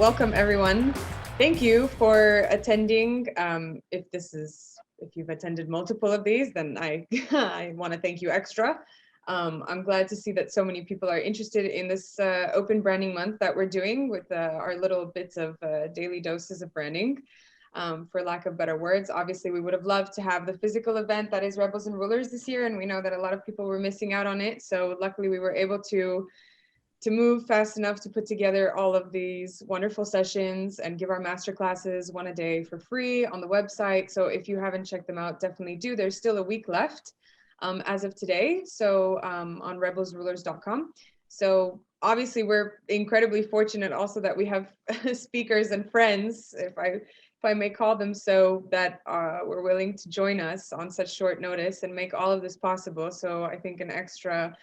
welcome everyone. Thank you for attending. If you've attended multiple of these, then I I want to thank you extra. I'm glad to see that so many people are interested in this open branding month that we're doing with our little bits of daily doses of branding. For lack of better words, obviously we would have loved to have the physical event that is Rebels and Rulers this year, and we know that a lot of people were missing out on it. So luckily we were able to move fast enough to put together all of these wonderful sessions and give our master classes one a day for free on the website. So if you haven't checked them out, definitely do. There's still a week left as of today. So on rebelsrulers.com. So obviously we're incredibly fortunate also that we have speakers and friends, if I may call them so, that were willing to join us on such short notice and make all of this possible. So I think an extra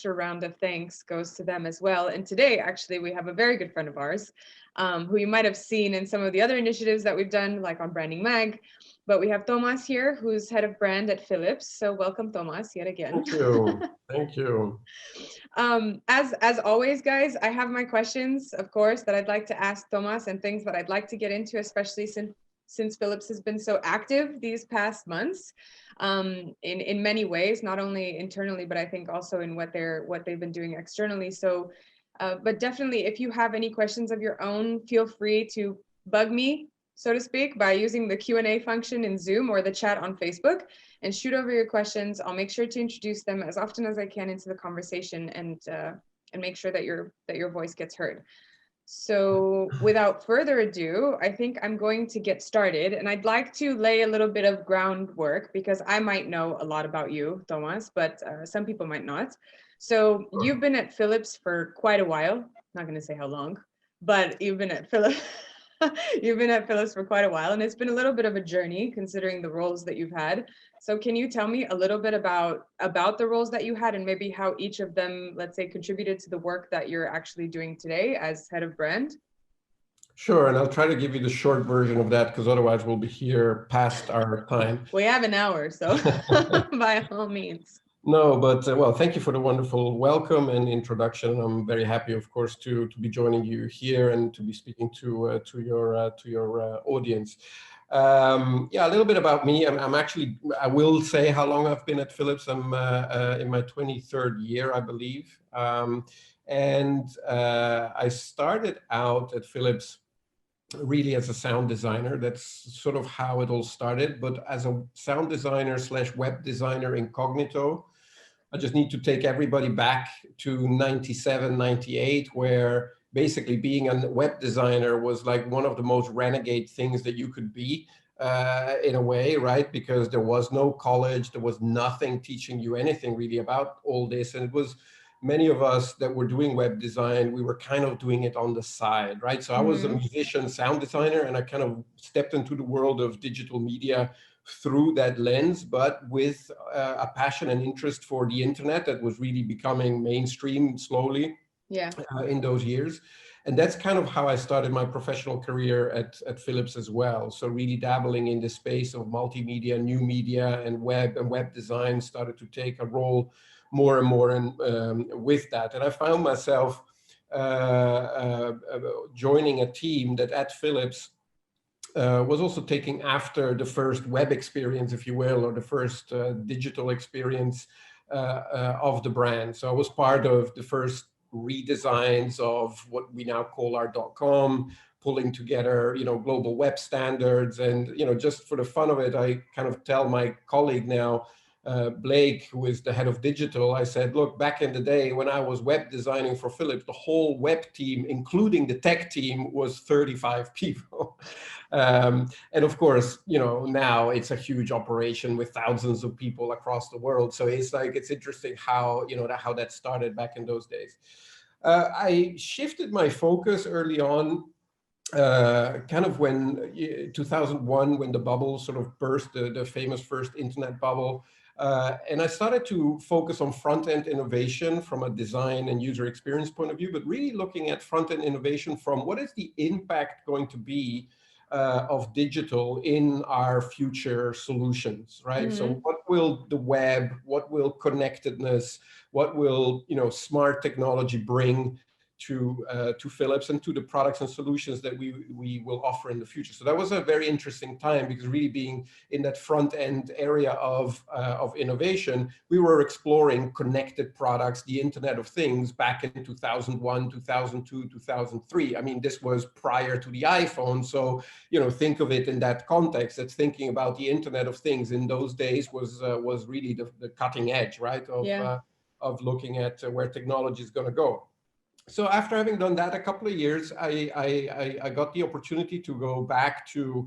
round of thanks goes to them as well. And today, actually, we have a very good friend of ours who you might have seen in some of the other initiatives that we've done, like on Branding Mag. But we have Thomas here, who's head of brand at Philips. So welcome, Thomas, yet again. Thank you. Thank you. As always, guys, I have my questions, of course, that I'd like to ask Thomas and things that I'd like to get into, especially since Philips has been so active these past months in many ways, not only internally, but I think also in what they've been doing externally. So, but definitely, if you have any questions of your own, feel free to bug me, so to speak, by using the Q&A function in Zoom or the chat on Facebook, and shoot over your questions. I'll make sure to introduce them as often as I can into the conversation and make sure that your voice gets heard. So without further ado, I think I'm going to get started, and I'd like to lay a little bit of groundwork because I might know a lot about you, Thomas, but some people might not. So you've been at Philips for quite a while. Not going to say how long, but you've been at Philips. You've been at Philips for quite a while, and it's been a little bit of a journey considering the roles that you've had. So can you tell me a little bit about the roles that you had and maybe how each of them, let's say, contributed to the work that you're actually doing today as head of brand? Sure, and I'll try to give you the short version of that because otherwise we'll be here past our time. We have an hour, so by all means. No, but well, thank you for the wonderful welcome and introduction. I'm very happy, of course, to be joining you here and to be speaking to your audience. Yeah, a little bit about me. I will say how long I've been at Philips. I'm in my 23rd year, I believe. And I started out at Philips really as a sound designer. That's sort of how it all started. But as a sound designer / web designer incognito, I just need to take everybody back to 97, 98, where basically being a web designer was like one of the most renegade things that you could be in a way, right? Because there was no college, there was nothing teaching you anything really about all this. And it was many of us that were doing web design, we were kind of doing it on the side, right? So I was a musician, sound designer, and I kind of stepped into the world of digital media through that lens, but with a passion and interest for the internet that was really becoming mainstream slowly in those years. And that's kind of how I started my professional career at Philips as well. So really dabbling in the space of multimedia, new media, and web design started to take a role more and more with that. And I found myself joining a team that at Philips was also taking after the first web experience, if you will, or the first digital experience of the brand. So I was part of the first redesigns of what we now call our .com, pulling together, global web standards. And, just for the fun of it, I kind of tell my colleague now, Blake, who is the head of digital, I said, look, back in the day when I was web designing for Philips, the whole web team, including the tech team, was 35 people. And of course, now it's a huge operation with thousands of people across the world. So it's interesting how, how that started back in those days. I shifted my focus early on, kind of when 2001, when the bubble sort of burst, the famous first internet bubble. And I started to focus on front-end innovation from a design and user experience point of view, but really looking at front-end innovation from what is the impact going to be of digital in our future solutions, right? So what will the web, what will connectedness, what will smart technology bring to Philips and to the products and solutions that we will offer in the future. So that was a very interesting time, because really being in that front end area of innovation, we were exploring connected products, the Internet of Things, back in 2001, 2002, 2003. I mean, this was prior to the iPhone. So, think of it in that context. That's thinking about the Internet of Things in those days was really the cutting edge, right? Of looking at where technology is going to go. So after having done that a couple of years, I got the opportunity to go back to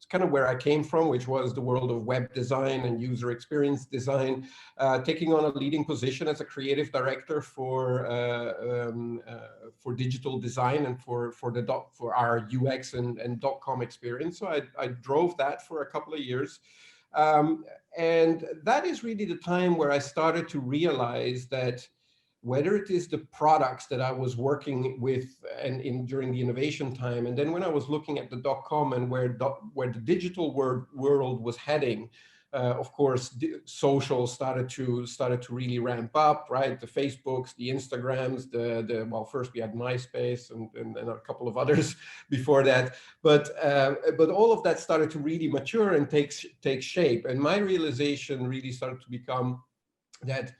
kind of where I came from, which was the world of web design and user experience design, taking on a leading position as a creative director for digital design and for our UX and .com experience. So I drove that for a couple of years. And that is really the time where I started to realize that whether it is the products that I was working with and during the innovation time, and then when I was looking at the .com and where the digital world was heading, of course, social started to really ramp up, right? The Facebooks, the Instagrams, well, first we had MySpace and a couple of others before that, but all of that started to really mature and take shape. And my realization really started to become that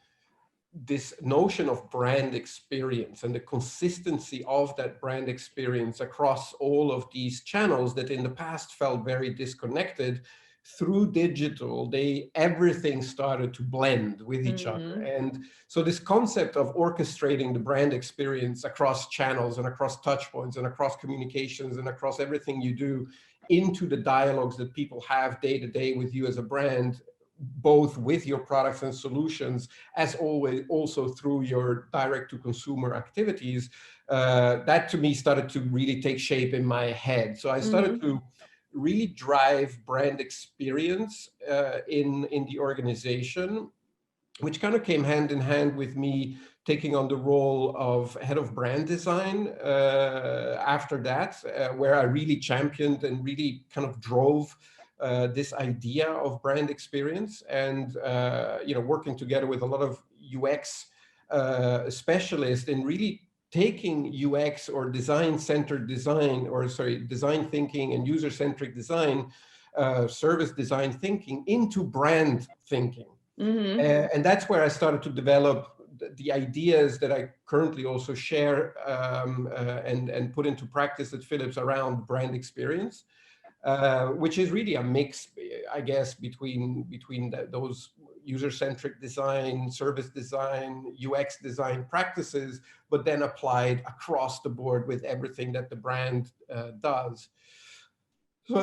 this notion of brand experience and the consistency of that brand experience across all of these channels that in the past felt very disconnected, through digital, everything started to blend with each other. And so this concept of orchestrating the brand experience across channels and across touch points and across communications and across everything you do into the dialogues that people have day to day with you as a brand, both with your products and solutions, as always, also through your direct-to-consumer activities, that to me started to really take shape in my head. So I started to really drive brand experience in the organization, which kind of came hand in hand with me taking on the role of head of brand design after that, where I really championed and really kind of drove this idea of brand experience, and working together with a lot of UX specialists in really taking UX or design-centered design, design thinking and user-centric design, service design thinking into brand thinking. And that's where I started to develop the ideas that I currently also share and put into practice at Philips around brand experience. Which is really a mix, I guess, between those user-centric design, service design, UX design practices, but then applied across the board with everything that the brand does.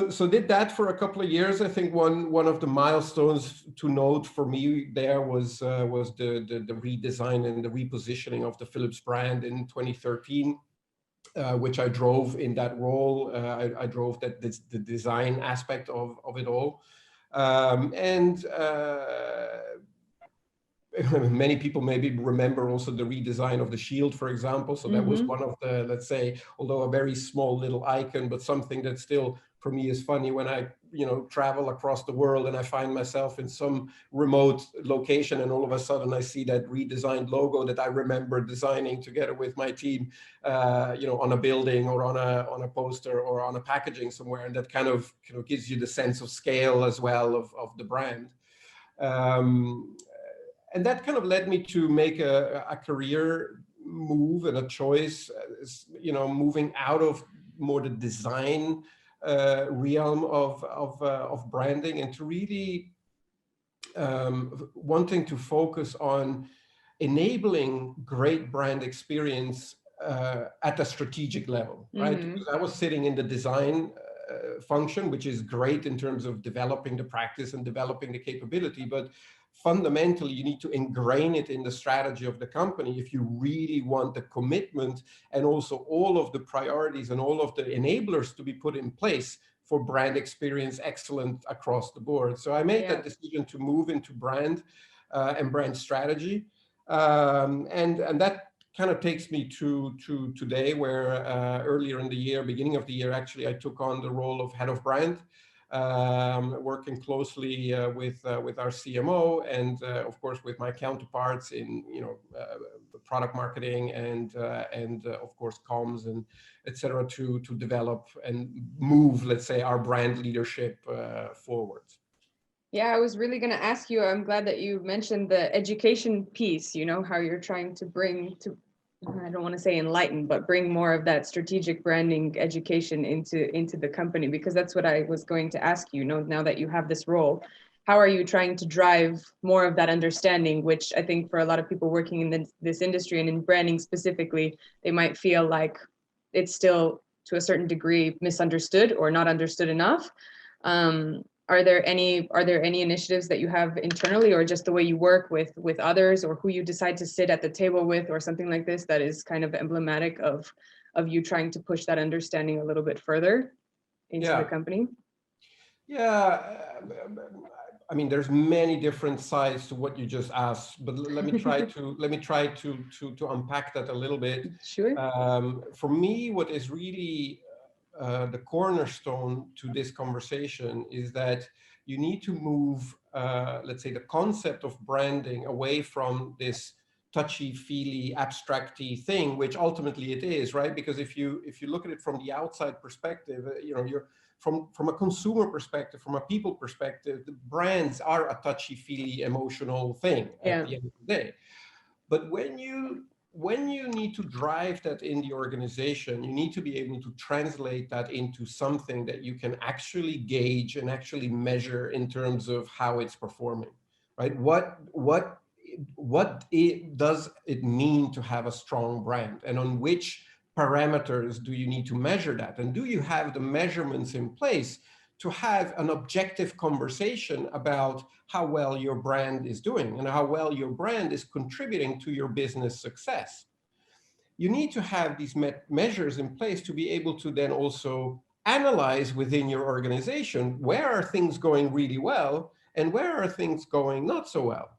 So did that for a couple of years. I think one of the milestones to note for me there was the redesign and the repositioning of the Philips brand in 2013. Which I drove in that role. I drove the design aspect of it all. Many people maybe remember also the redesign of the Shield, for example. So that was one of the, let's say, although a very small little icon, but something that still for me is funny when I travel across the world and I find myself in some remote location and all of a sudden I see that redesigned logo that I remember designing together with my team, on a building or on a poster or on a packaging somewhere, and that kind of gives you the sense of scale as well of the brand. And that kind of led me to make a career move and a choice, moving out of more the design realm of branding, and to really wanting to focus on enabling great brand experience at a strategic level, right? Because I was sitting in the design function, which is great in terms of developing the practice and developing the capability, but fundamentally you need to ingrain it in the strategy of the company if you really want the commitment and also all of the priorities and all of the enablers to be put in place for brand experience excellence across the board. So I made that decision to move into brand and brand strategy, and that kind of takes me to today, where earlier in the year, beginning of the year, actually, I took on the role of head of brand working closely with our CMO and of course with my counterparts in product marketing and of course comms and etc. to develop and move, let's say, our brand leadership forward. Yeah, I was really going to ask you, I'm glad that you mentioned the education piece, how you're trying to bring to, I don't want to say enlighten, but bring more of that strategic branding education into the company, because that's what I was going to ask you, now that you have this role. How are you trying to drive more of that understanding, which I think for a lot of people working in this industry and in branding specifically, they might feel like it's still to a certain degree misunderstood or not understood enough. Are there any initiatives that you have internally, or just the way you work with others, or who you decide to sit at the table with, or something like this, that is kind of emblematic of you trying to push that understanding a little bit further into the company? Yeah, I mean, there's many different sides to what you just asked, but let me try to unpack that a little bit. Sure. For me, what is really the cornerstone to this conversation is that you need to move, let's say, the concept of branding away from this touchy-feely, abstract-y thing, which ultimately it is, right? Because if you look at it from the outside perspective, you're from a consumer perspective, from a people perspective, the brands are a touchy-feely, emotional thing at the end of the day. But when you need to drive that in the organization, you need to be able to translate that into something that you can actually gauge and actually measure in terms of how it's performing, right? What does it mean to have a strong brand, and on which parameters do you need to measure that? And do you have the measurements in place to have an objective conversation about how well your brand is doing and how well your brand is contributing to your business success? You need to have these measures in place to be able to then also analyze within your organization, where are things going really well and where are things going not so well?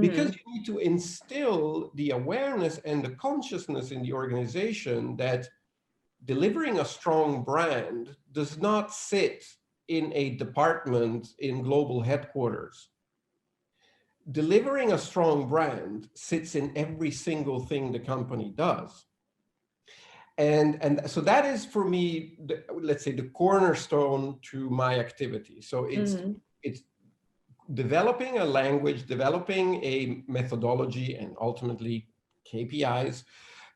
Because you need to instill the awareness and the consciousness in the organization that delivering a strong brand does not sit in a department in global headquarters. Delivering a strong brand sits in every single thing the company does. And so that is, for me, let's say, the cornerstone to my activity. So it's developing a language, developing a methodology, and ultimately KPIs,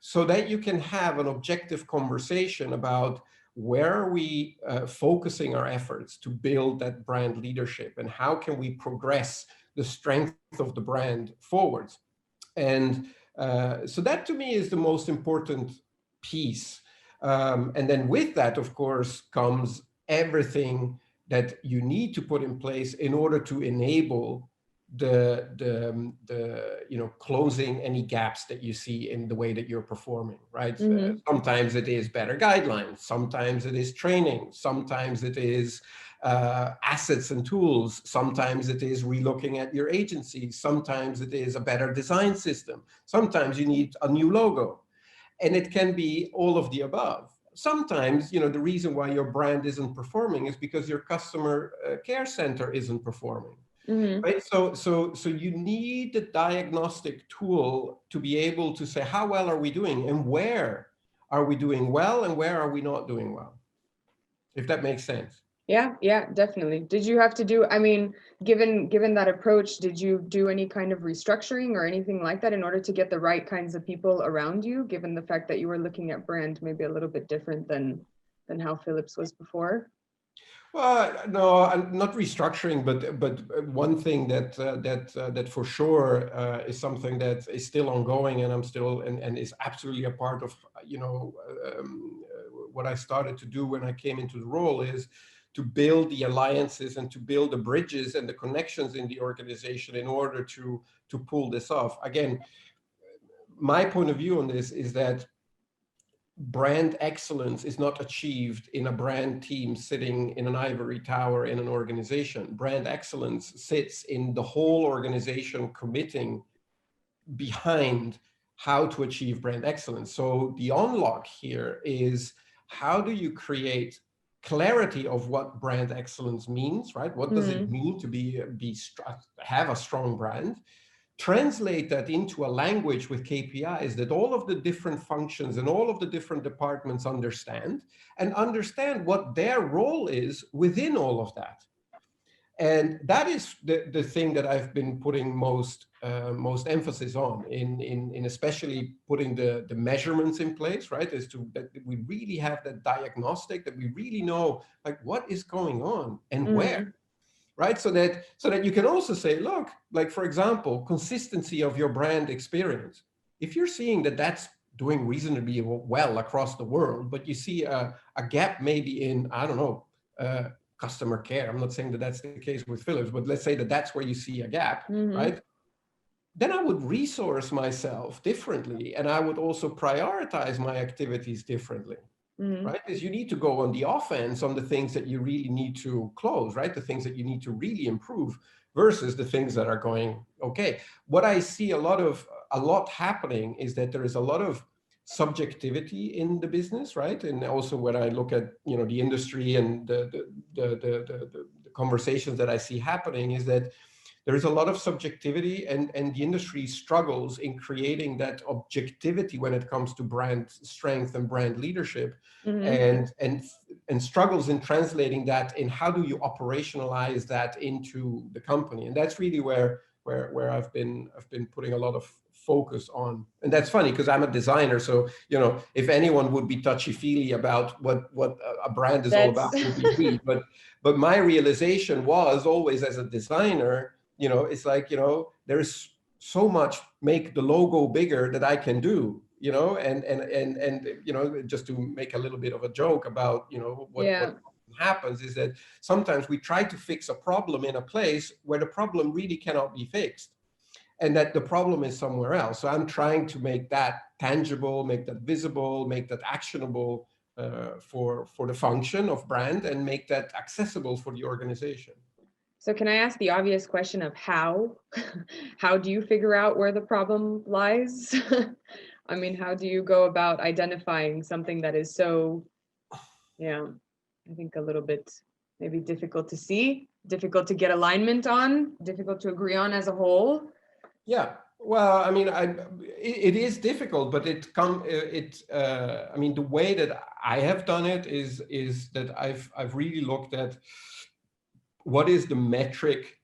so that you can have an objective conversation about where are we focusing our efforts to build that brand leadership, and how can we progress the strength of the brand forwards. And so that, to me, is the most important piece. And then with that, of course, comes everything that you need to put in place in order to enable the closing any gaps that you see in the way that you're performing, right? Sometimes it is better guidelines, sometimes it is training, sometimes it is assets and tools, sometimes it is relooking at your agency, sometimes it is a better design system, sometimes you need a new logo, and it can be all of the above. Sometimes, the reason why your brand isn't performing is because your customer care center isn't performing, right? So you need the diagnostic tool to be able to say, how well are we doing, and where are we doing well, and where are we not doing well? If that makes sense. Yeah, definitely. Did you have to do, I mean, given that approach, did you do any kind of restructuring or anything like that in order to get the right kinds of people around you, given the fact that you were looking at brand maybe a little bit different than how Philips was before? Well, no, not restructuring, but one thing that for sure is something that is still ongoing, and I'm still and is absolutely a part of what I started to do when I came into the role, is to build the alliances and to build the bridges and the connections in the organization in order to pull this off. Again, my point of view on this is that brand excellence is not achieved in a brand team sitting in an ivory tower in an organization. Brand excellence sits in the whole organization committing behind how to achieve brand excellence. So the unlock here is, how do you create clarity of what brand excellence means, right? What does it mean to have a strong brand? Translate that into a language with KPIs that all of the different functions and all of the different departments understand, and understand what their role is within all of that. And that is the thing that I've been putting most emphasis on in especially putting the measurements in place, right? Is to that we really have that diagnostic, that we really know like what is going on and where. Right, so that you can also say, look, like for example, consistency of your brand experience. If you're seeing that that's doing reasonably well across the world, but you see a gap maybe in, I don't know, customer care. I'm not saying that that's the case with Philips, but let's say that that's where you see a gap, right? Then I would resource myself differently, and I would also prioritize my activities differently. Right? Because you need to go on the offense on the things that you really need to close, right? The things that you need to really improve versus the things that are going okay. What I see a lot happening is that there is a lot of subjectivity in the business, right? And also when I look at the industry and the conversations that I see happening is that there is a lot of subjectivity, and the industry struggles in creating that objectivity when it comes to brand strength and brand leadership, and struggles in translating that in how do you operationalize that into the company. And that's really where I've been putting a lot of focus on. And that's funny because I'm a designer, so if anyone would be touchy-feely about what a brand is all about, it would be me. But my realization was always as a designer, it's like, there's so much make the logo bigger that I can do, and just to make a little bit of a joke about, what happens is that sometimes we try to fix a problem in a place where the problem really cannot be fixed, and that the problem is somewhere else. So I'm trying to make that tangible, make that visible, make that actionable for the function of brand, and make that accessible for the organization. So can I ask the obvious question of how? How do you figure out where the problem lies? I mean, how do you go about identifying something that is so, I think a little bit maybe difficult to see, difficult to get alignment on, difficult to agree on as a whole? Yeah, well, I mean, it is difficult, but I mean, the way that I have done it is that I've really looked at what is the metric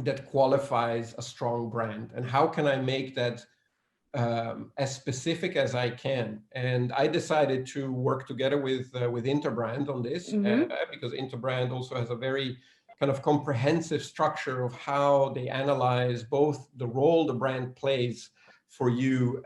that qualifies a strong brand, and how can I make that as specific as I can. And I decided to work together with Interbrand on this, because Interbrand also has a very kind of comprehensive structure of how they analyze both the role the brand plays for you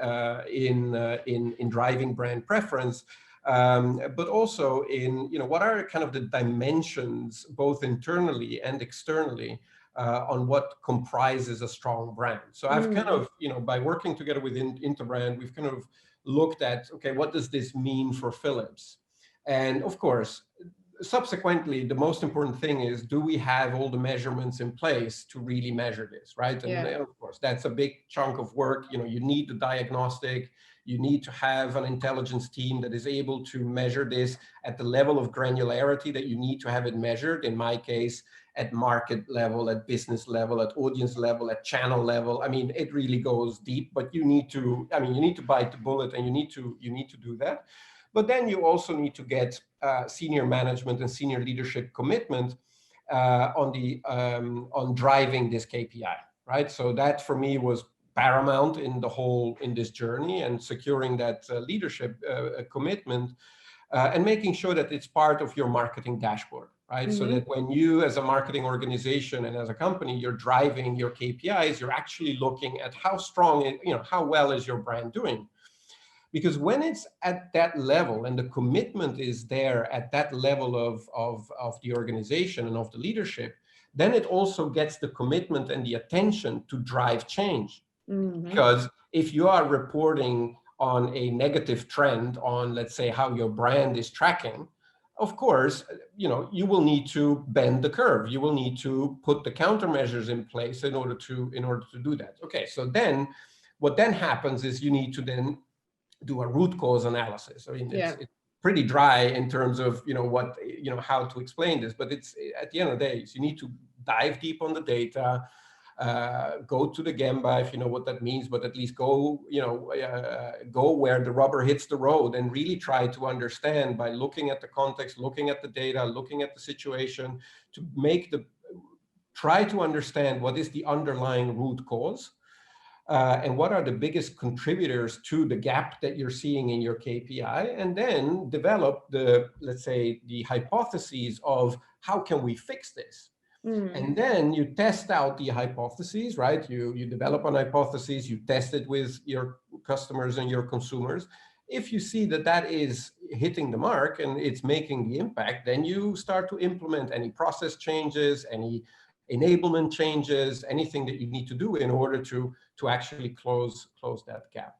in driving brand preference, but also in what are kind of the dimensions both internally and externally on what comprises a strong brand. So I've kind of, by working together with Interbrand, we've kind of looked at, okay, what does this mean for Philips? And of course, subsequently, the most important thing is, do we have all the measurements in place to really measure this, right? And of course, that's a big chunk of work. You need the diagnostic. You need to have an intelligence team that is able to measure this at the level of granularity that you need to have it measured. In my case, at market level, at business level, at audience level, at channel level. I mean, it really goes deep, but you need to bite the bullet, and you need to do that. But then you also need to get senior management and senior leadership commitment on driving this KPI, right? So that for me was paramount in this journey, and securing that leadership commitment and making sure that it's part of your marketing dashboard, right? So that when you, as a marketing organization and as a company, you're driving your KPIs, you're actually looking at how strong, how well is your brand doing. Because when it's at that level and the commitment is there at that level of the organization and of the leadership, then it also gets the commitment and the attention to drive change. Because if you are reporting on a negative trend on, let's say, how your brand is tracking, of course, you will need to bend the curve. You will need to put the countermeasures in place in order to do that. Okay, so then what then happens is you need to then do a root cause analysis. I mean, pretty dry in terms of, what, how to explain this. But it's, at the end of the day, you need to dive deep on the data, go to the Gemba if you know what that means, but at least go, go where the rubber hits the road and really try to understand by looking at the context, looking at the data, looking at the situation, to try to understand what is the underlying root cause. And what are the biggest contributors to the gap that you're seeing in your KPI, and then develop let's say, the hypotheses of how can we fix this? And then you test out the hypotheses, right? You develop an hypothesis, you test it with your customers and your consumers. If you see that that is hitting the mark and it's making the impact, then you start to implement any process changes, any enablement changes, anything that you need to do in order to actually close that gap.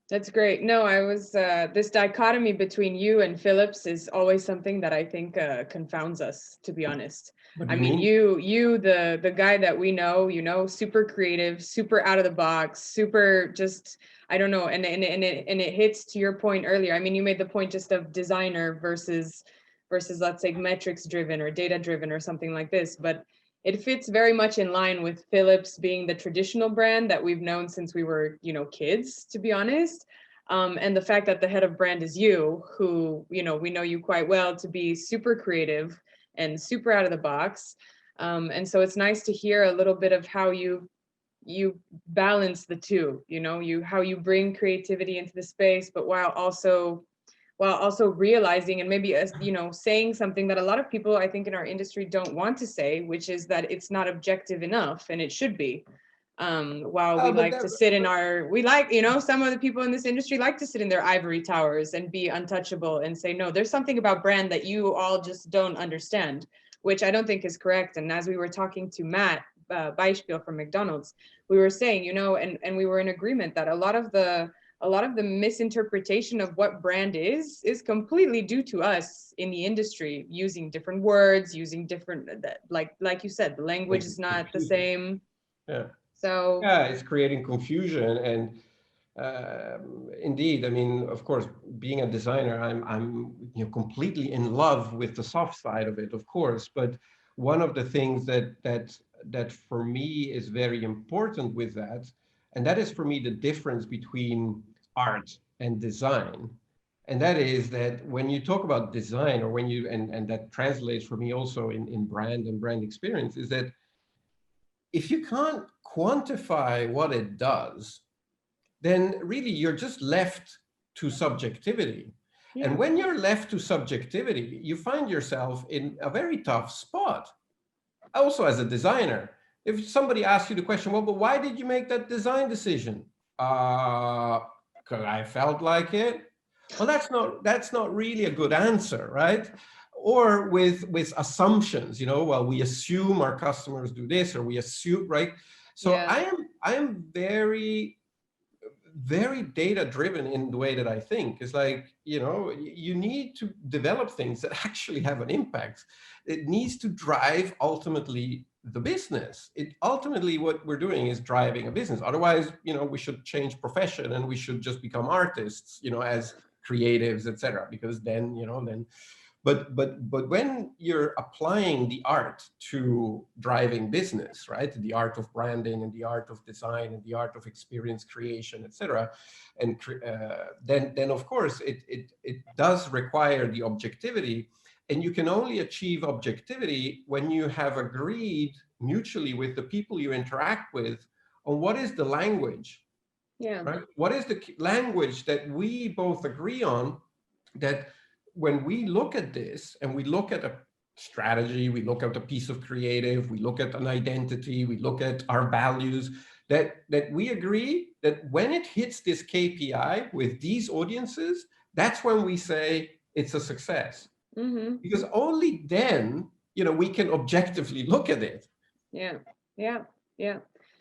That's great. No, I was, this dichotomy between you and Philips is always something that I think confounds us, to be honest. What do I you mean, mean? you, the guy that we know, super creative, super out of the box, super just, I don't know. And it hits to your point earlier. I mean, you made the point just of designer versus let's say metrics driven or data driven or something like this, but it fits very much in line with Philips being the traditional brand that we've known since we were, kids, to be honest. And the fact that the head of brand is you, who, we know you quite well to be super creative and super out of the box. And so it's nice to hear a little bit of how you balance the two, how you bring creativity into the space, but while also realizing and maybe saying something that a lot of people I think in our industry don't want to say, which is that it's not objective enough, and it should be. While we like to sit in some of the people in this industry like to sit in their ivory towers and be untouchable and say, no, there's something about brand that you all just don't understand, which I don't think is correct. And as we were talking to Matt Beispiel from McDonald's, we were saying, and we were in agreement that a lot of the misinterpretation of what brand is completely due to us in the industry using different words, using different, like you said, the language is not the same. Yeah. So yeah, it's creating confusion. And indeed, I mean, of course, being a designer, I'm completely in love with the soft side of it, of course. But one of the things that for me is very important with that, and that is for me the difference between art and design. And that is that when you talk about design, or when you, and that translates for me also in brand and brand experience, is that if you can't quantify what it does, then really you're just left to subjectivity. Yeah. And when you're left to subjectivity, you find yourself in a very tough spot. Also, as a designer, if somebody asks you the question, well, but why did you make that design decision? Because I felt like it. Well, that's not really a good answer, right? Or with assumptions, well, we assume our customers do this, or we assume, right? So yeah. I am very, very data driven in the way that I think. It's like, you need to develop things that actually have an impact. It needs to drive ultimately the business. Ultimately what we're doing is driving a business. Otherwise, we should change profession and we should just become artists, as creatives, etc. Because then, but when you're applying the art to driving business, right? The art of branding and the art of design and the art of experience creation, etc. And then of course it does require the objectivity. And you can only achieve objectivity when you have agreed mutually with the people you interact with on what is the language. Yeah. Right? What is the language that we both agree on, that when we look at this and we look at a strategy, we look at a piece of creative, we look at an identity, we look at our values, that we agree that when it hits this KPI with these audiences, that's when we say it's a success. Mm-hmm. Because only then, we can objectively look at it. Yeah.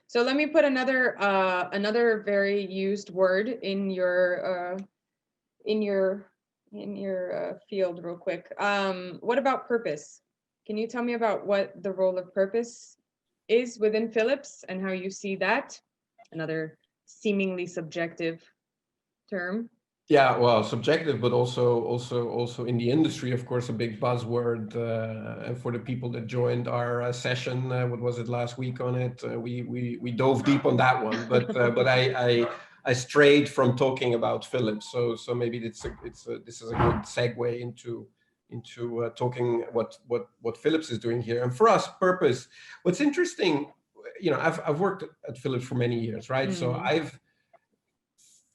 So let me put another very used word in your field real quick. What about purpose? Can you tell me about what the role of purpose is within Philips and how you see that? Another seemingly subjective term. Yeah, well, subjective, but also in the industry, of course, a big buzzword. And for the people that joined our session, what was it last week on it? We dove deep on that one, but I strayed from talking about Philips. So maybe this is a good segue into talking what Philips is doing here. And for us, purpose. What's interesting, I've worked at Philips for many years, right? So I've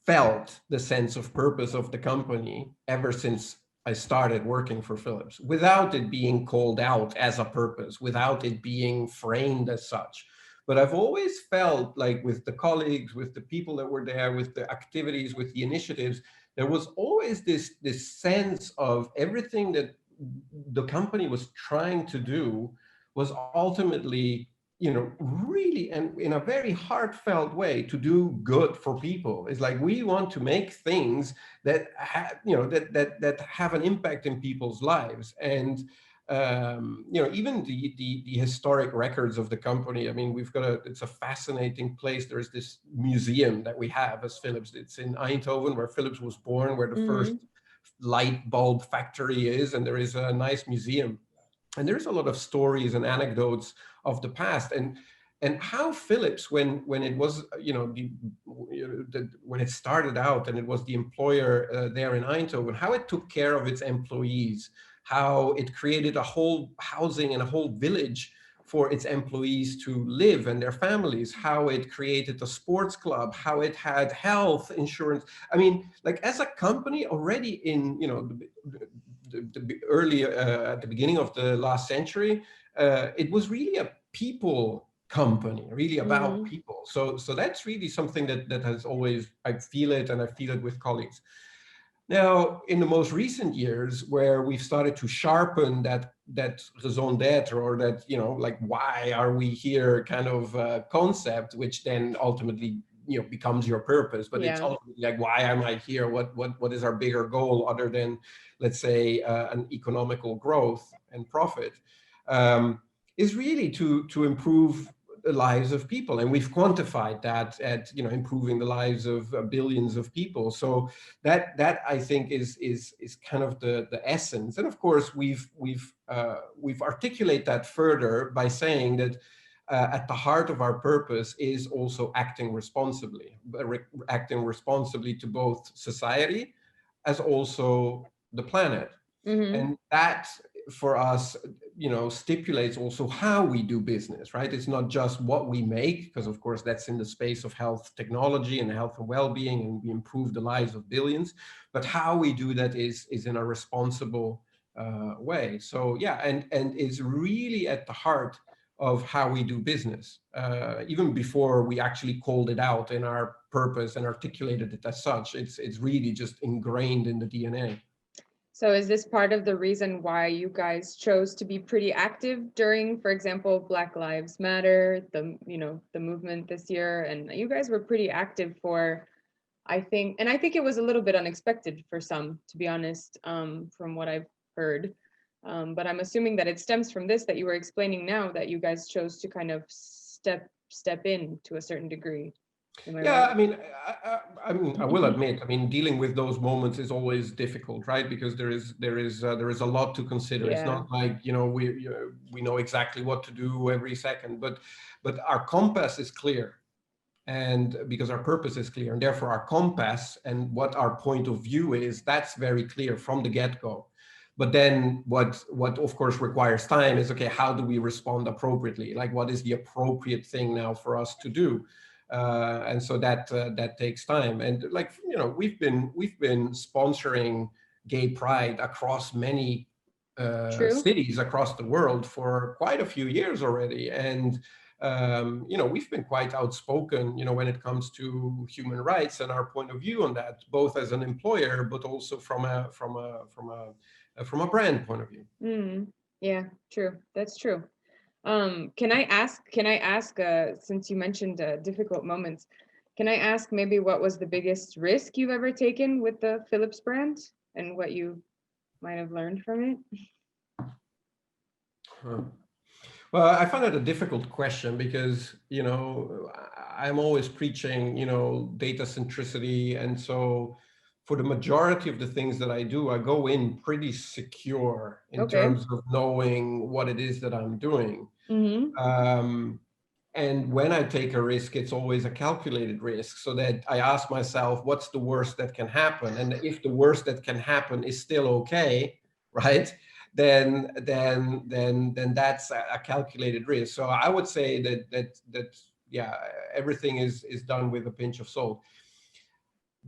felt the sense of purpose of the company ever since I started working for Philips, without it being called out as a purpose, without it being framed as such. But I've always felt like with the colleagues, with the people that were there, with the activities, with the initiatives, there was always this sense of everything that the company was trying to do was ultimately, really, and in a very heartfelt way, to do good for people. It's like we want to make things that that have an impact in people's lives. And even the historic records of the company. I mean, it's a fascinating place. There's this museum that we have as Philips. It's in Eindhoven, where Philips was born, where the first light bulb factory is, and there is a nice museum. And there's a lot of stories and anecdotes of the past, and how Philips, when it was, when it started out and it was the employer there in Eindhoven, how it took care of its employees, how it created a whole housing and a whole village for its employees to live and their families, how it created a sports club, how it had health insurance. I mean, like, as a company already in, the early at the beginning of the last century, it was really a people company, really about people. So that's really something that has always, I feel it, and I feel it with colleagues. Now, in the most recent years, where we've started to sharpen that raison d'être, or that, like, why are we here kind of concept, which then ultimately, becomes your purpose. But it's ultimately like, why am I here? What is our bigger goal other than, let's say, an economical growth and profit? Is really to improve the lives of people, and we've quantified that at, improving the lives of billions of people. So that I think is kind of the essence. And of course, we've articulate that further by saying that at the heart of our purpose is also acting responsibly, to both society as also the planet. And that, for us, stipulates also how we do business, right? It's not just what we make, because of course that's in the space of health technology and health and well-being, and we improve the lives of billions, but how we do that is in a responsible way. So yeah, and is really at the heart of how we do business, even before we actually called it out in our purpose and articulated it as such. It's really just ingrained in the DNA. So is this part of the reason why you guys chose to be pretty active during, for example, Black Lives Matter, the movement this year? And you guys were pretty active for, I think it was a little bit unexpected for some, to be honest, from what I've heard. But I'm assuming that it stems from this that you were explaining now, that you guys chose to kind of step in to a certain degree. Am I Yeah, right? I mean, I will admit, I mean, dealing with those moments is always difficult, right? Because there is a lot to consider. It's Yeah. not like, we know exactly what to do every second, but our compass is clear, and because our purpose is clear, and therefore our compass and what our point of view is, that's very clear from the get-go. But then what of course requires time is, okay, how do we respond appropriately? Like, what is the appropriate thing now for us to do? And so that takes time. And, like, we've been sponsoring gay pride across many True. cities across the world for quite a few years already. And we've been quite outspoken, when it comes to human rights and our point of view on that, both as an employer, but also from a brand point of view. Yeah, true. That's true. Can I ask, since you mentioned difficult moments, can I ask maybe what was the biggest risk you've ever taken with the Philips brand and what you might have learned from it? Huh. Well, I find it a difficult question because, I'm always preaching, data centricity. And so for the majority of the things that I do, I go in pretty secure in Okay. terms of knowing what it is that I'm doing. Mm-hmm. And when I take a risk, it's always a calculated risk, so that I ask myself, what's the worst that can happen? And if the worst that can happen is still okay, right? Then that's a calculated risk. So I would say that yeah, everything is done with a pinch of salt.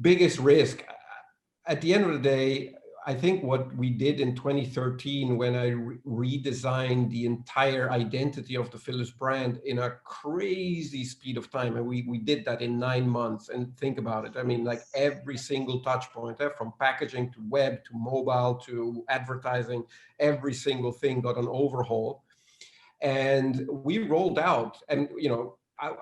Biggest risk, at the end of the day, I think what we did in 2013 when I redesigned the entire identity of the Philips brand in a crazy speed of time, and we did that in 9 months. And think about it, I mean, like every single touch point, from packaging to web to mobile to advertising, every single thing got an overhaul. And we rolled out, and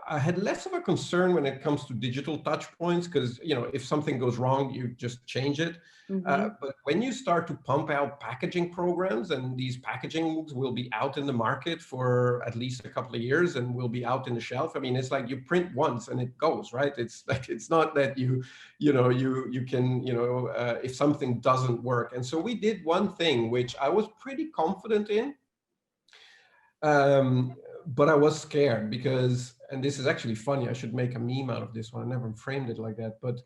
I had less of a concern when it comes to digital touch points, because if something goes wrong, you just change it. Mm-hmm. But when you start to pump out packaging programs, and these packaging will be out in the market for at least a couple of years and will be out in the shelf. I mean, it's like you print once and it goes, right? It's like, it's not that you can, if something doesn't work. And so we did one thing which I was pretty confident in. But I was scared because, and this is actually funny, I should make a meme out of this one. I never framed it like that. But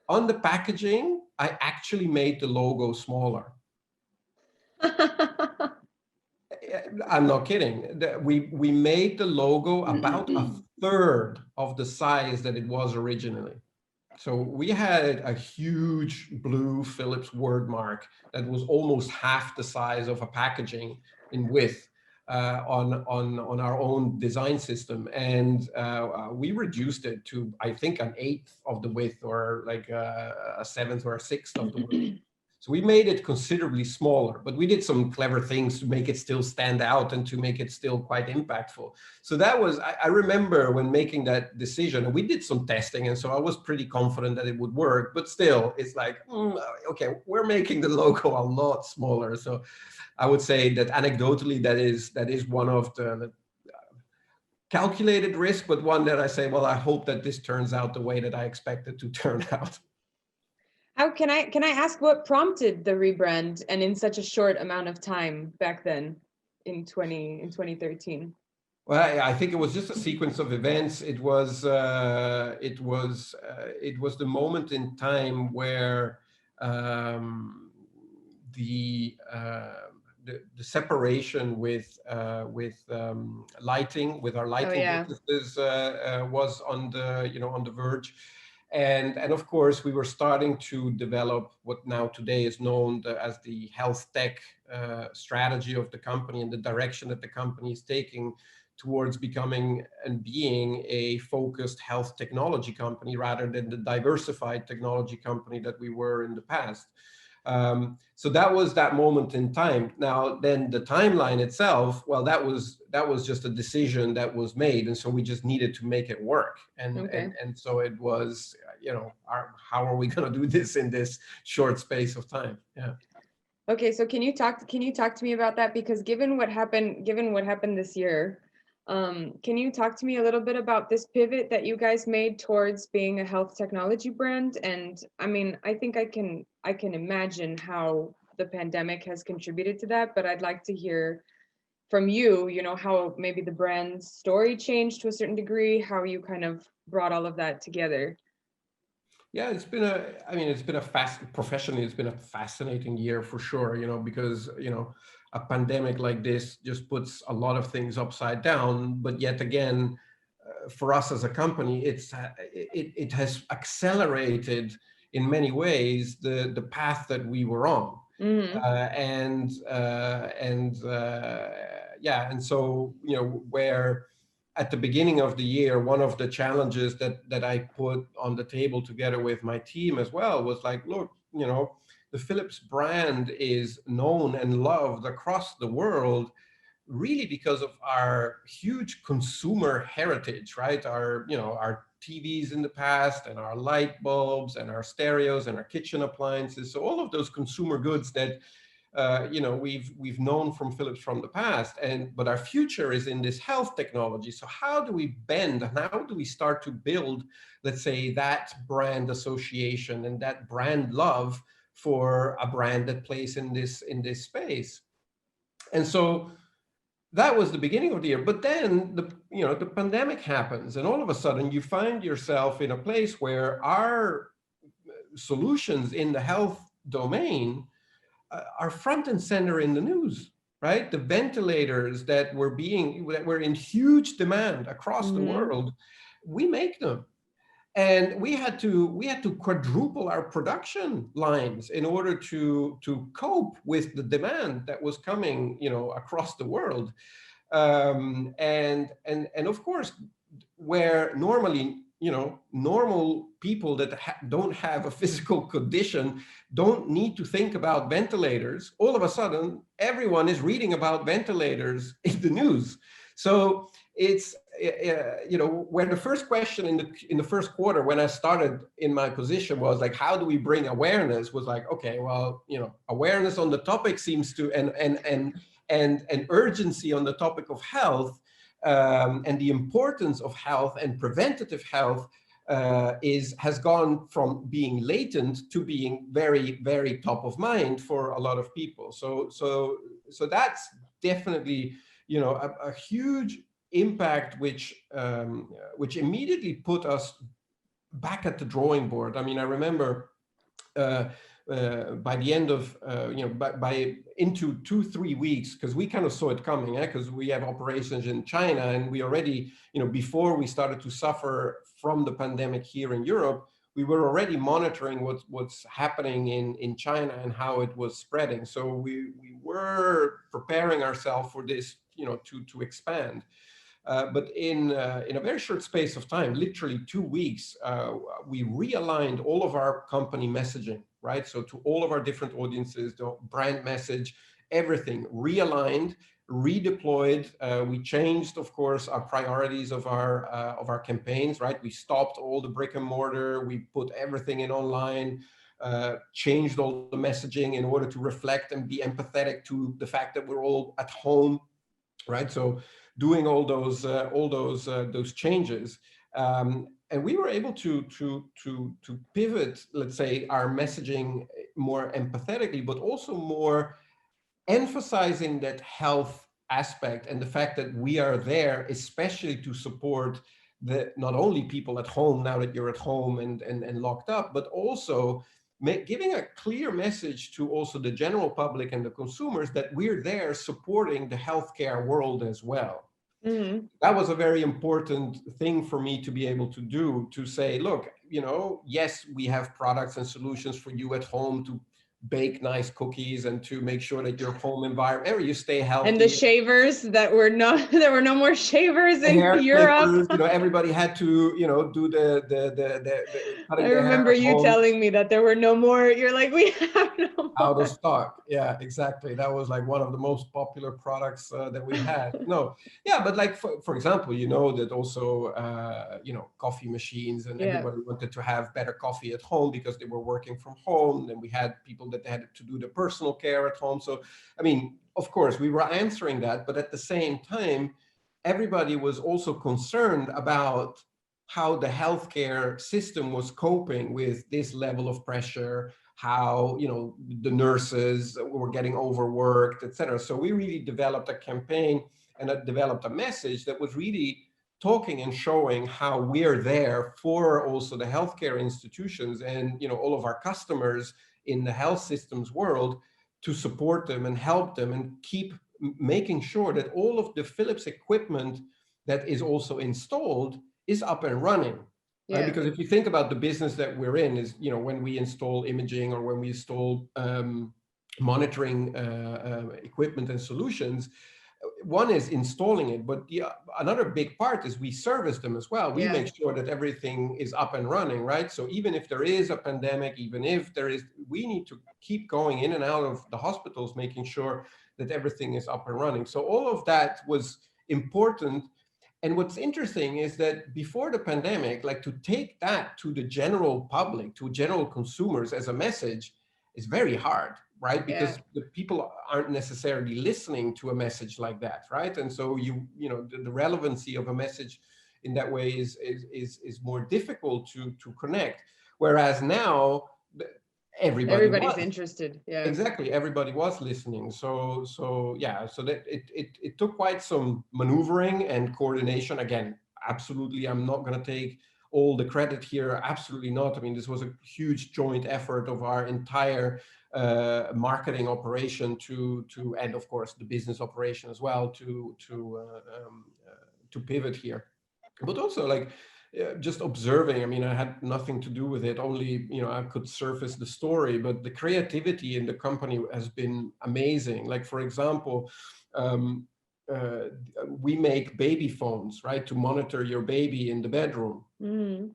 on the packaging, I actually made the logo smaller. I'm not kidding. We made the logo about a third of the size that it was originally. So we had a huge blue Philips word mark that was almost half the size of a packaging in width on our own design system, and we reduced it to, I think, an eighth of the width, or like a seventh or a sixth of the width. So we made it considerably smaller, but we did some clever things to make it still stand out and to make it still quite impactful. So that was, I remember when making that decision, and we did some testing, and so I was pretty confident that it would work, but still, it's like, okay, we're making the logo a lot smaller. So I would say that anecdotally, that is one of the calculated risk, but one that I say, well, I hope that this turns out the way that I expect it to turn out. How can I ask what prompted the rebrand, and in such a short amount of time back then in 2013? Well, I think it was just a sequence of events. It was the moment in time where the separation with lighting, with our Oh lighting yeah. businesses, was on the verge. And of course, we were starting to develop what now today is known as the health tech strategy of the company, and the direction that the company is taking towards becoming and being a focused health technology company rather than the diversified technology company that we were in the past. So that was that moment in time. Now, then the timeline itself, well, that was just a decision that was made, and so we just needed to make it work. And Okay. and so it was, how are we going to do this in this short space of time? Yeah. Okay, so can you talk to me about that? Because given what happened this year, can you talk to me a little bit about this pivot that you guys made towards being a health technology brand? And I mean, I think I can imagine how the pandemic has contributed to that, but I'd like to hear from you, how maybe the brand's story changed to a certain degree, how you kind of brought all of that together. Yeah, professionally, it's been a fascinating year for sure, because, a pandemic like this just puts a lot of things upside down. But yet again, for us as a company, it has accelerated in many ways the path that we were on. Mm-hmm. And so, where at the beginning of the year, one of the challenges that I put on the table together with my team as well was like, look, the Philips brand is known and loved across the world really because of our huge consumer heritage, right? Our TVs in the past, and our light bulbs, and our stereos, and our kitchen appliances. So all of those consumer goods that we've known from Philips from the past, but our future is in this health technology. So how do we bend and how do we start to build, let's say, that brand association and that brand love for a brand that plays in this space? And so that was the beginning of the year. But then the pandemic happens, and all of a sudden you find yourself in a place where our solutions in the health domain are front and center in the news, right? The ventilators that were in huge demand across the world, we make them. And we had to quadruple our production lines in order to cope with the demand that was coming, across the world. And of course, where normally, normal people that don't have a physical condition don't need to think about ventilators, all of a sudden, everyone is reading about ventilators in the news. So it's, when the first question in the first quarter, when I started in my position, was like, how do we bring awareness? Was like, okay, well, awareness on the topic seems to, and urgency on the topic of health, and the importance of health and preventative health has gone from being latent to being very, very top of mind for a lot of people. So that's definitely, a huge impact, which immediately put us back at the drawing board. I mean, I remember by the end of, by into 2-3 weeks, because we kind of saw it coming, because we have operations in China, and we already, before we started to suffer from the pandemic here in Europe, we were already monitoring what's happening in China and how it was spreading. So we were preparing ourselves for this, to expand. But in a very short space of time, literally 2 weeks, we realigned all of our company messaging, right? So to all of our different audiences, the brand message, everything realigned, redeployed. We changed, of course, our priorities of our campaigns, right? We stopped all the brick and mortar. We put everything in online. Changed all the messaging in order to reflect and be empathetic to the fact that we're all at home, right? So doing all those changes, and we were able to pivot, let's say, our messaging more empathetically, but also more emphasizing that health aspect and the fact that we are there, especially to support not only people at home now that you're at home and locked up, but also giving a clear message to also the general public and the consumers that we're there supporting the healthcare world as well. Mm-hmm. That was a very important thing for me to be able to do, to say, look, yes, we have products and solutions for you at home to bake nice cookies and to make sure that your home environment, you stay healthy. And the shavers there were no more shavers in Europe. Clippers, everybody had to, do the I remember you telling me that there were no more. You're like, we have no more. Out of stock. Yeah, exactly. That was like one of the most popular products that we had. But like, for example, that also, coffee machines, and everybody wanted to have better coffee at home because they were working from home. Then we had people that had to do the personal care at home. So, I mean, of course, we were answering that, but at the same time, everybody was also concerned about how the healthcare system was coping with this level of pressure, how, the nurses were getting overworked, etc. So we really developed a campaign and developed a message that was really talking and showing how we're there for also the healthcare institutions and, all of our customers in the health systems world, to support them and help them and keep making sure that all of the Philips equipment that is also installed is up and running. Right? Because if you think about the business that we're in, is, when we install imaging or when we install monitoring equipment and solutions, one is installing it, but another big part is we service them as well. We make sure that everything is up and running, right? So even if there is a pandemic, even if there is, we need to keep going in and out of the hospitals, making sure that everything is up and running. So all of that was important. And what's interesting is that before the pandemic, like, to take that to the general public, to general consumers as a message is very hard, right? Yeah. Because the people aren't necessarily listening to a message like that, right? And so the relevancy of a message in that way is more difficult to connect. Whereas now everybody Everybody's was. interested. Yeah. Exactly, everybody was listening. So yeah, so that it took quite some maneuvering and coordination. Again, absolutely, I'm not going to take all the credit here. Absolutely not. I mean, this was a huge joint effort of our entire marketing operation and of course the business operation as well to pivot here. But also like just observing, I mean, I had nothing to do with it, only, I could surface the story, but the creativity in the company has been amazing. Like, for example, um, uh, we make baby phones, right, to monitor your baby in the bedroom. Mm.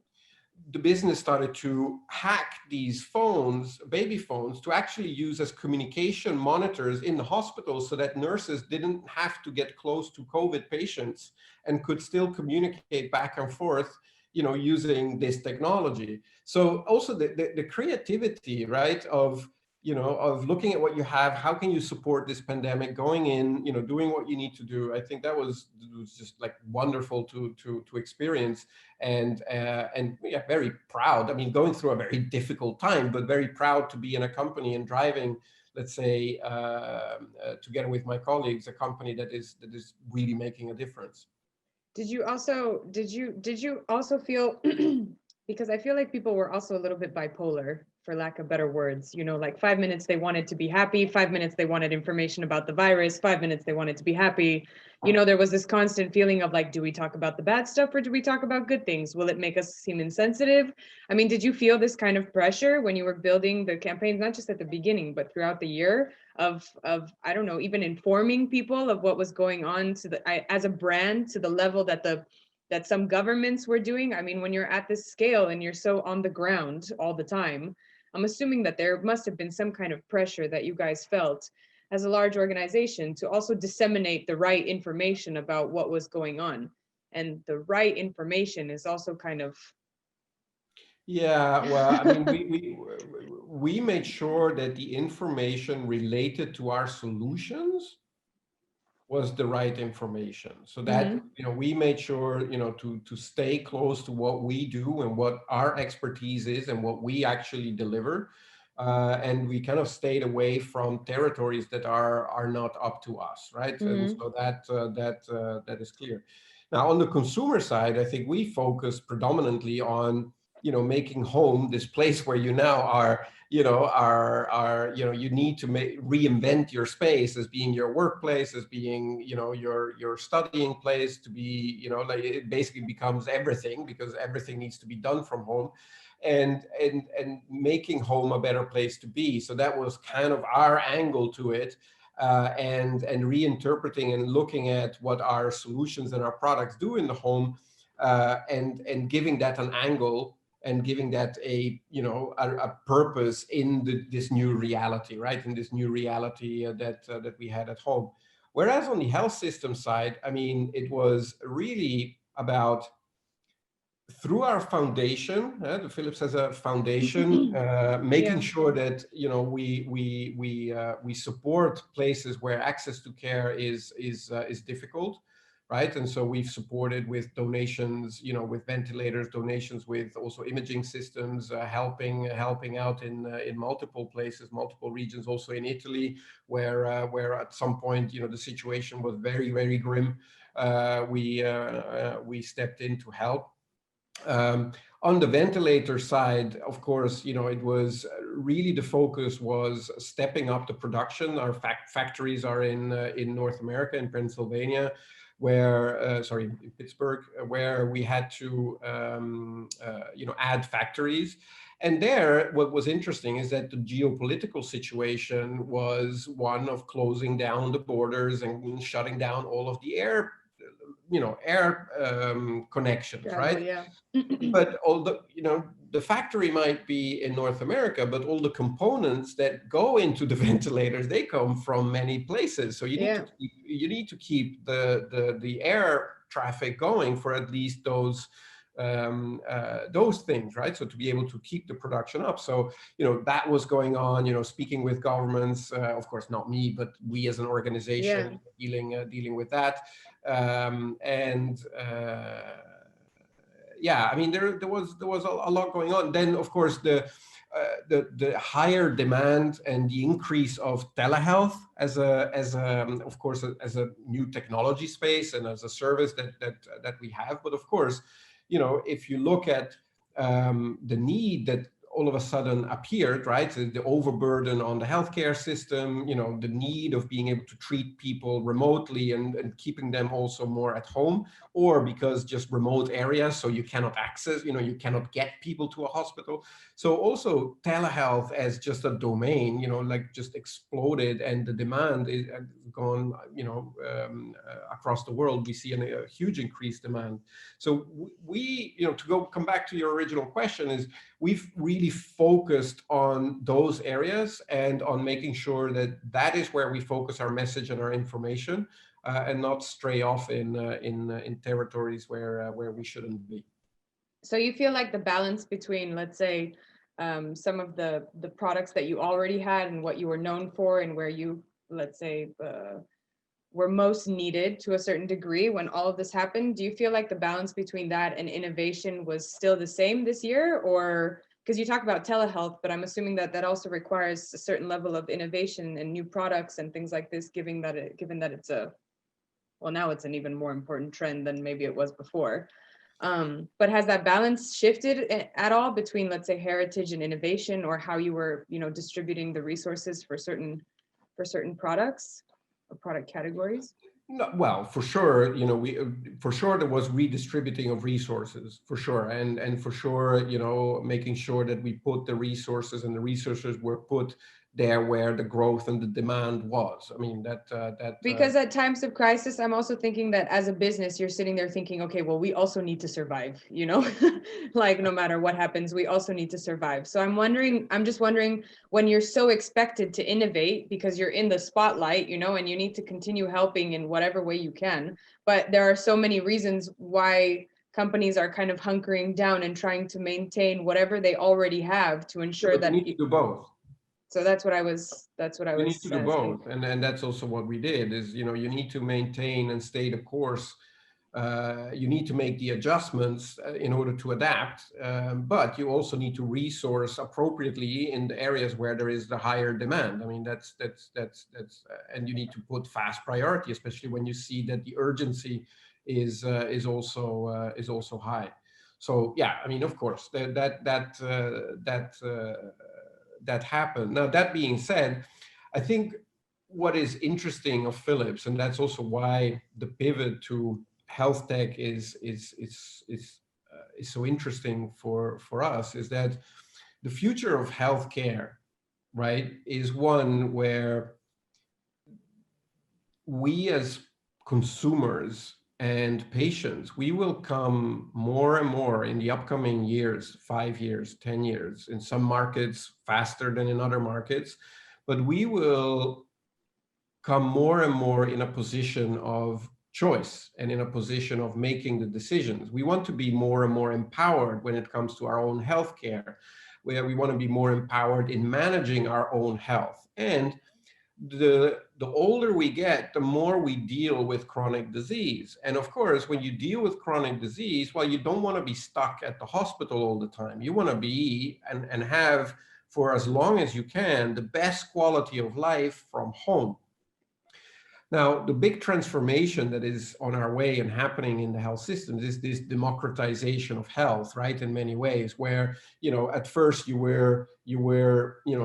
The business started to hack these phones, baby phones, to actually use as communication monitors in the hospital so that nurses didn't have to get close to COVID patients and could still communicate back and forth, using this technology. So also the creativity, right, of looking at what you have, how can you support this pandemic, going in, doing what you need to do. I think that was just like wonderful to experience, and yeah, very proud. I mean, going through a very difficult time, but very proud to be in a company and driving, let's say, together with my colleagues, a company that is really making a difference. Did you also feel because I feel like people were also a little bit bipolar, for lack of better words, like 5 minutes they wanted to be happy, 5 minutes they wanted information about the virus, 5 minutes they wanted to be happy. There was this constant feeling of like, do we talk about the bad stuff or do we talk about good things? Will it make us seem insensitive? I mean, did you feel this kind of pressure when you were building the campaigns, not just at the beginning, but throughout the year, of I don't know, even informing people of what was going on as a brand, to the level that some governments were doing? I mean, when you're at this scale and you're so on the ground all the time, I'm assuming that there must have been some kind of pressure that you guys felt as a large organization to also disseminate the right information about what was going on. And the right information is also kind of, Yeah, well, I mean, we made sure that the information related to our solutions was the right information, so that Mhm. we made sure to stay close to what we do and what our expertise is and what we actually deliver, and we kind of stayed away from territories that are not up to us, right? And Mhm. so that is clear. Now, on the consumer side, I think we focus predominantly on making home this place where you now are, you need to reinvent your space as being your workplace, as being your studying place, to be like it basically becomes everything, because everything needs to be done from home, and making home a better place to be. So that was kind of our angle to it, and reinterpreting and looking at what our solutions and our products do in the home, and giving that an angle, and giving that a purpose in this new reality, right? In this new reality that we had at home. Whereas on the health system side, I mean, it was really about, through our foundation, the Philips has a foundation, making Yeah. sure that we support places where access to care is difficult, right? And so we've supported with donations, with ventilators, donations with also imaging systems, helping out in multiple places, multiple regions, also in Italy, where at some point the situation was very, very grim. We stepped in to help. On the ventilator side, of course, it was really, the focus was stepping up the production. Our factories are in North America, in Pennsylvania, in Pittsburgh, where we had to add factories. And there, what was interesting is that the geopolitical situation was one of closing down the borders and shutting down all of the air connections, Travel, right? yeah. But all the factory might be in North America, but all the components that go into the ventilators, they come from many places. So Yeah. you need to keep the air traffic going for at least those those things, right? So to be able to keep the production up. So, that was going on, speaking with governments, of course, not me, but we as an organization dealing with that. Yeah, I mean, there was a lot going on. Then, of course, the higher demand and the increase of telehealth as of course, as a new technology space and as a service that we have. But of course, if you look at the need that all of a sudden appeared, right? The overburden on the healthcare system, the need of being able to treat people remotely and keeping them also more at home, or because just remote areas, so you cannot access, you cannot get people to a hospital. So also telehealth as just a domain, like just exploded, and the demand is gone, across the world. We see a huge increased demand. So we, come back to your original question, is we've really focused on those areas and on making sure that that is where we focus our message and our information, and not stray off in territories where we shouldn't be. So you feel like the balance between, let's say, some of the products that you already had and what you were known for, and where you, let's say, were most needed to a certain degree when all of this happened, do you feel like the balance between that and innovation was still the same this year? Or, because you talk about telehealth, but I'm assuming that that also requires a certain level of innovation and new products and things like this, given that it's now it's an even more important trend than maybe it was before. But has that balance shifted at all between, let's say, heritage and innovation, or how you were, distributing the resources for certain products or product categories? No, well, for sure, for sure there was redistributing of resources, for sure, and for sure, making sure that we put the resources, and the resources were put there where the growth and the demand was. I mean, because at times of crisis, I'm also thinking that as a business, you're sitting there thinking, okay, well, we also need to survive, like no matter what happens, we also need to survive. So I'm just wondering, when you're so expected to innovate because you're in the spotlight, and you need to continue helping in whatever way you can, but there are so many reasons why companies are kind of hunkering down and trying to maintain whatever they already have to ensure that you need to do both. So that's what I was. You need to do both, and that's also what we did. Is you need to maintain and stay the course. You need to make the adjustments in order to adapt, but you also need to resource appropriately in the areas where there is the higher demand. I mean, that's and you need to put fast priority, especially when you see that the urgency is also high. So yeah, I mean, of course, that happened. Now, that being said, I think what is interesting of Philips, and that's also why the pivot to health tech is so interesting for us, is that the future of healthcare, right, is one where we as consumers and patients, we will come more and more in the upcoming years, 5 years, 10 years, in some markets faster than in other markets, but we will come more and more in a position of choice and in a position of making the decisions. We want to be more and more empowered when it comes to our own healthcare, where we want to be more empowered in managing our own health. And the older we get, the more we deal with chronic disease. And of course, when you deal with chronic disease, well, you don't want to be stuck at the hospital all the time. You want to be and have, for as long as you can, the best quality of life from home. Now, the big transformation that is on our way and happening in the health systems is this democratization of health, right? In many ways, where, at first you were,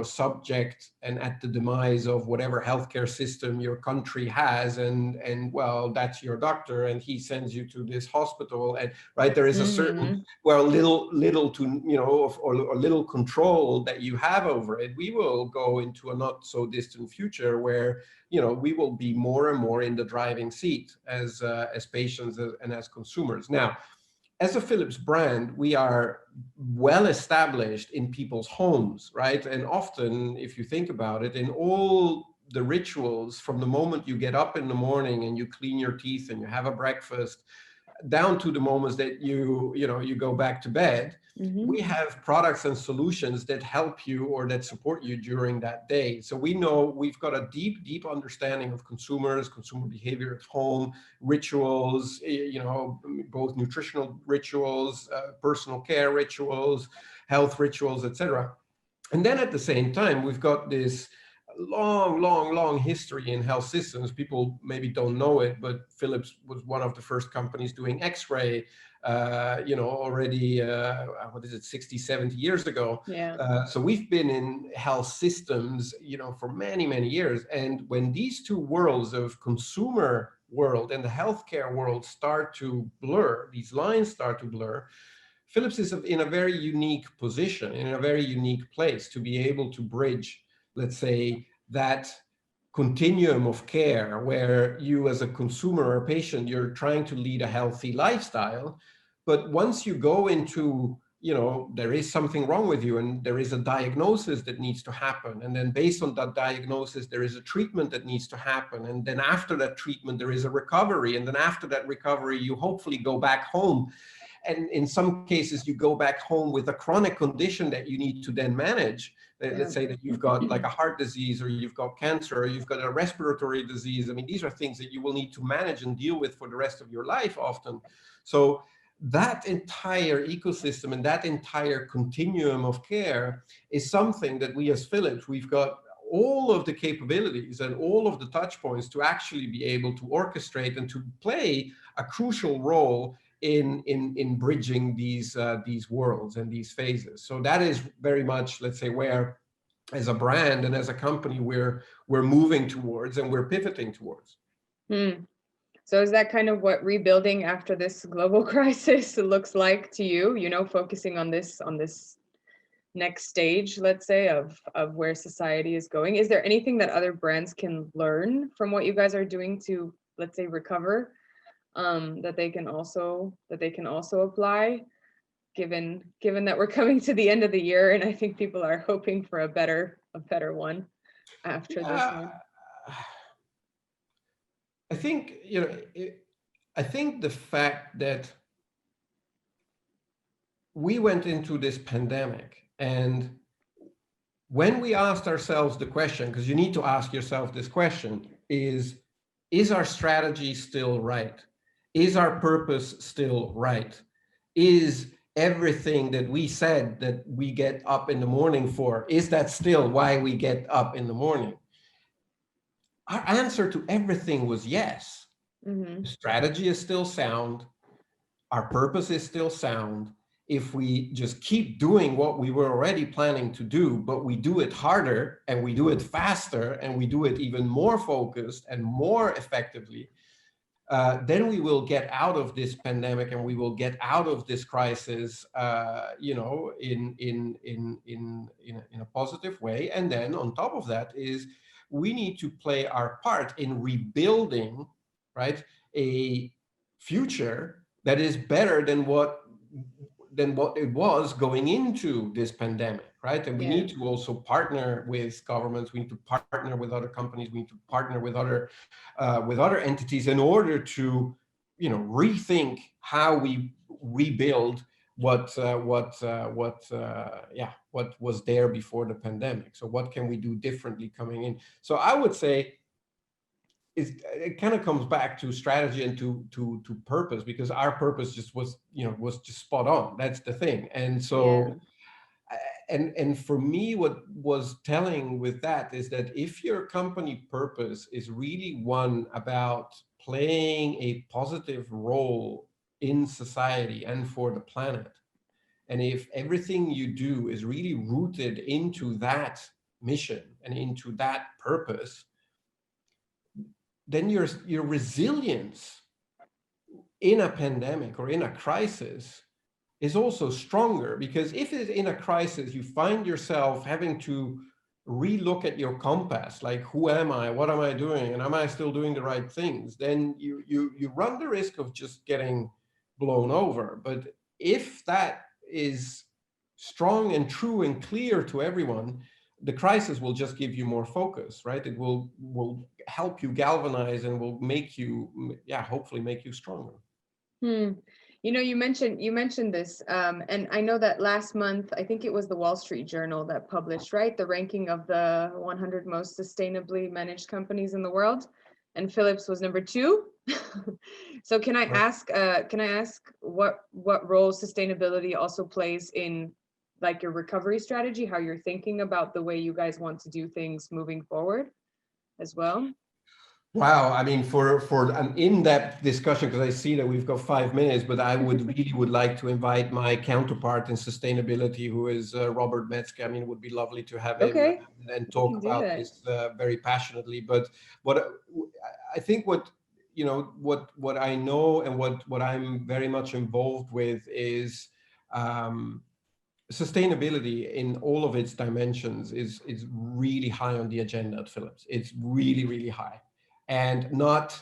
subject and at the demise of whatever healthcare system your country has, and well, that's your doctor, and he sends you to this hospital, and right, there is a certain, well, little to, or little control that you have over it. We will go into a not so distant future where, we will be more and more in the driving seat as patients and as consumers. Now, as a Philips brand, we are well established in people's homes, right? And often, if you think about it, in all the rituals, from the moment you get up in the morning and you clean your teeth and you have a breakfast, down to the moments that you go back to bed, Mm-hmm. we have products and solutions that help you or that support you during that day. So we know we've got a deep understanding of consumers, consumer behavior at home, rituals, both nutritional rituals, personal care rituals, health rituals, etc. And then at the same time, we've got this long history in health systems. People maybe don't know it, but Philips was one of the first companies doing X-ray, already, what is it, 60, 70 years ago. Yeah. So we've been in health systems, for many years. And when these two worlds of consumer world and the healthcare world start to blur, these lines start to blur, Philips is in a very unique position, in a very unique place to be able to bridge, let's say, that continuum of care where you as a consumer or patient, you're trying to lead a healthy lifestyle. But once you go into, there is something wrong with you and there is a diagnosis that needs to happen. And then based on that diagnosis, there is a treatment that needs to happen. And then after that treatment, there is a recovery. And then after that recovery, you hopefully go back home. And in some cases, you go back home with a chronic condition that you need to then manage. Let's say that you've got like a heart disease, or you've got cancer, or you've got a respiratory disease. I mean, these are things that you will need to manage and deal with for the rest of your life often. So that entire ecosystem and that entire continuum of care is something that we as Philips, we've got all of the capabilities and all of the touch points to actually be able to orchestrate and to play a crucial role in bridging these worlds and these phases. So that is very much, let's say, where as a brand and as a company we're moving towards and we're pivoting towards. So is that kind of what rebuilding after this global crisis looks like to you? Focusing on this next stage, let's say, of where society is going. Is there anything that other brands can learn from what you guys are doing to, let's say, recover? That they can also apply, given that we're coming to the end of the year, and I think people are hoping for a better one after this one. I think I think the fact that we went into this pandemic, and when we asked ourselves the question, because you need to ask yourself this question, is our strategy still right? Is our purpose still right? Is everything that we said that we get up in the morning for, is that still why we get up in the morning? Our answer to everything was yes. Mm-hmm. The strategy is still sound. Our purpose is still sound. If we just keep doing what we were already planning to do, but we do it harder and we do it faster and we do it even more focused and more effectively, then we will get out of this pandemic and we will get out of this crisis, in a positive way. And then on top of that is we need to play our part in rebuilding, right, a future that is better than what it was going into this pandemic, right? And we need to also partner with governments. We need to partner with other companies. We need to partner with other entities in order to, rethink how we rebuild what was there before the pandemic. So what can we do differently coming in? So I would say it kind of comes back to strategy and to purpose, because our purpose just was just spot on. That's the thing. And so, and for me, what was telling with that is that if your company purpose is really one about playing a positive role in society and for the planet, and if everything you do is really rooted into that mission and into that purpose, then your resilience in a pandemic or in a crisis is also stronger. Because if it's in a crisis, you find yourself having to relook at your compass, like, who am I, what am I doing, and am I still doing the right things? Then you run the risk of just getting blown over. But if that is strong and true and clear to everyone, the crisis will just give you more focus, right? It will help you galvanize and will make you, hopefully make you stronger. Hmm. You mentioned this, and I know that last month, I think it was the Wall Street Journal that published, right, the ranking of the 100 most sustainably managed companies in the world, and Philips was number 2. So can I ask what role sustainability also plays in like your recovery strategy, how you're thinking about the way you guys want to do things moving forward as well? Wow, I mean, for an in-depth discussion, because I see that we've got 5 minutes, but I would like to invite my counterpart in sustainability, who is Robert Metzger. I mean, it would be lovely to have him Okay, and we talk can do about that. this very passionately. But what I think what I know and what I'm very much involved with is sustainability in all of its dimensions is really high on the agenda at Philips. It's really, really high. And not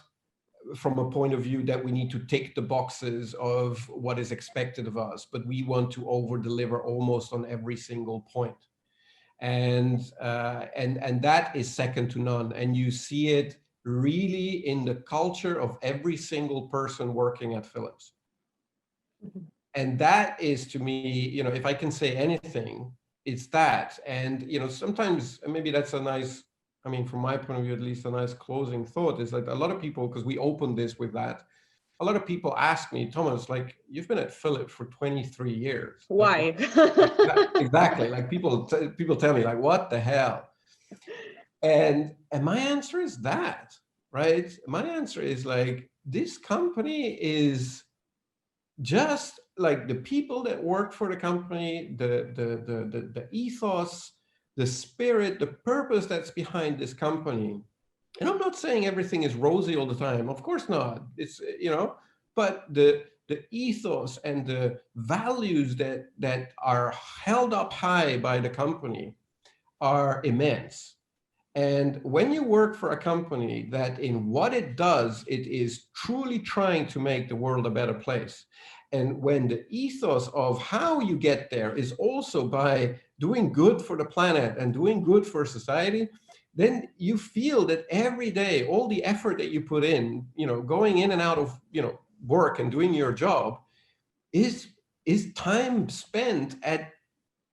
from a point of view that we need to tick the boxes of what is expected of us, but we want to over deliver almost on every single point. And that is second to none. And you see it really in the culture of every single person working at Philips. And that is, to me, if I can say anything, it's that. And sometimes, and maybe that's a nice, I mean, from my point of view, at least, a nice closing thought is that a lot of people, because we opened this with that, a lot of people ask me, Thomas, like, you've been at Philips for 23 years. Like, Why? exactly. Like people tell me, like, what the hell? And my answer is that, right? My answer is like, this company is just like the people that work for the company, the ethos, the spirit, the purpose that's behind this company. And I'm not saying everything is rosy all the time. Of course not. It's, but the ethos and the values that are held up high by the company are immense. And when you work for a company that in what it does, it is truly trying to make the world a better place. And when the ethos of how you get there is also by doing good for the planet and doing good for society, then you feel that every day, all the effort that you put in, going in and out of, work and doing your job is time spent at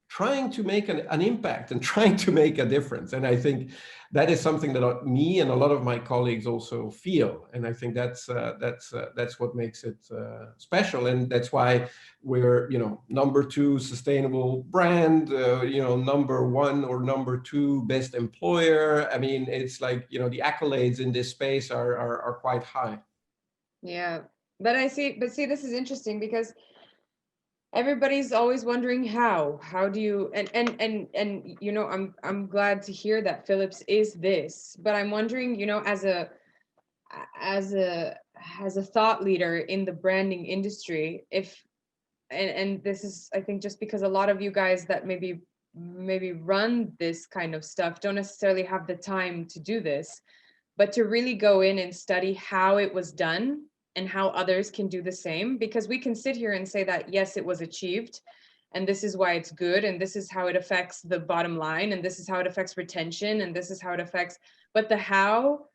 trying to make an impact and trying to make a difference. And I think that is something that me and a lot of my colleagues also feel. And I think that's what makes it special. And that's why we're, number 2 sustainable brand, number 1 or number 2 best employer. I mean, it's like, the accolades in this space are quite high. Yeah, but see, this is interesting because everybody's always wondering how do you, and I'm glad to hear that Philips is this, but I'm wondering, as a as a as a thought leader in the branding industry, if and this is, I think, just because a lot of you guys that maybe run this kind of stuff don't necessarily have the time to do this, but to really go in and study how it was done and how others can do the same. Because we can sit here and say that, yes, it was achieved, and this is why it's good, and this is how it affects the bottom line, and this is how it affects retention, and this is how it affects, but the how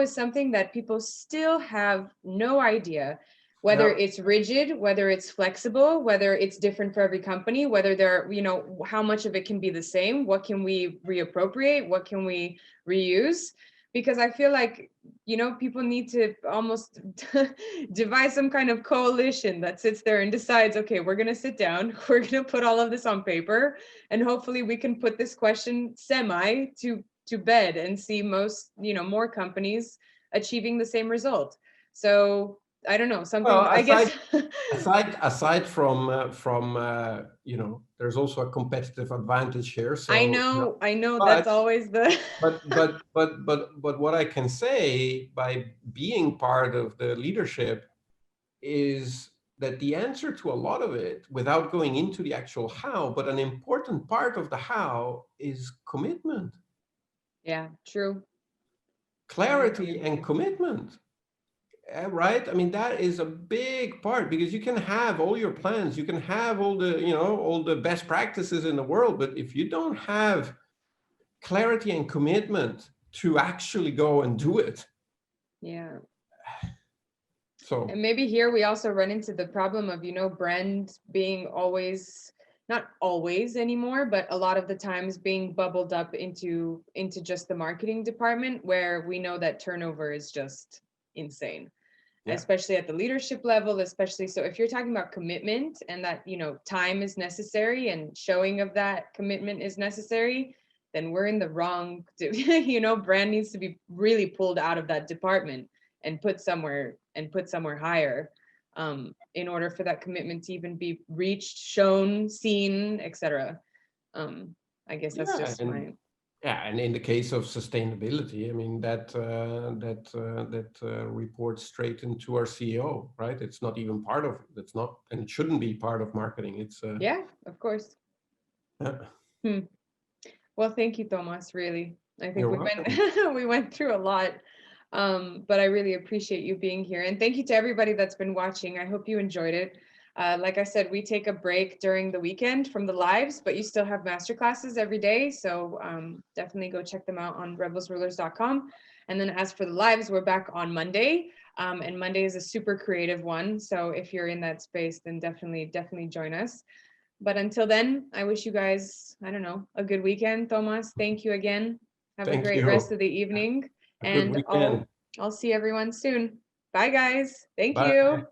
is something that people still have no idea, whether Yeah. it's rigid, whether it's flexible, whether it's different for every company, whether there, how much of it can be the same, what can we reappropriate, what can we reuse. Because I feel like, people need to almost devise some kind of coalition that sits there and decides, okay, we're going to sit down, we're going to put all of this on paper, and hopefully we can put this question to bed and see more companies achieving the same result. So I don't know, something, Well, I guess. aside from there's also a competitive advantage here. So, I know that's but always the but what I can say by being part of the leadership is that the answer to a lot of it, without going into the actual how, but an important part of the how is commitment, yeah, true. I clarity, agree. and commitment. Right? I mean, that is a big part, because you can have all your plans, you can have all the best practices in the world, but if you don't have clarity and commitment to actually go and do it, Yeah. So, and maybe here we also run into the problem of, you know, brand being always, not always anymore, but a lot of the times being bubbled up into just the marketing department, where we know that turnover is just insane. yeah. Especially at the leadership level, especially. So if you're talking about commitment and that, you know, time is necessary and showing of that commitment is necessary, then we're in the wrong, you know, brand needs to be really pulled out of that department and put somewhere higher, in order for that commitment to even be reached, shown, seen, etc. I guess that's Yeah, just my. yeah, and in the case of sustainability, I mean that reports straight into our CEO, right? It's not even part of. It's not, and it shouldn't be part of marketing. It's Yeah, of course. yeah, Hmm. Well, thank you, Thomas, really. I think you're we welcome. went we went through a lot. But I really appreciate you being here. And thank you to everybody that's been watching. I hope you enjoyed it. Like I said, we take a break during the weekend from the lives, but you still have masterclasses every day. So definitely go check them out on rebelsrulers.com. And then as for the lives, we're back on Monday. And Monday is a super creative one. So if you're in that space, then definitely join us. But until then, I wish you guys, I don't know, a good weekend. Thomas, thank you again. Have a Thank great rest you. of the evening. A good And weekend. I'll see everyone soon. Bye, guys. Thank Bye. you.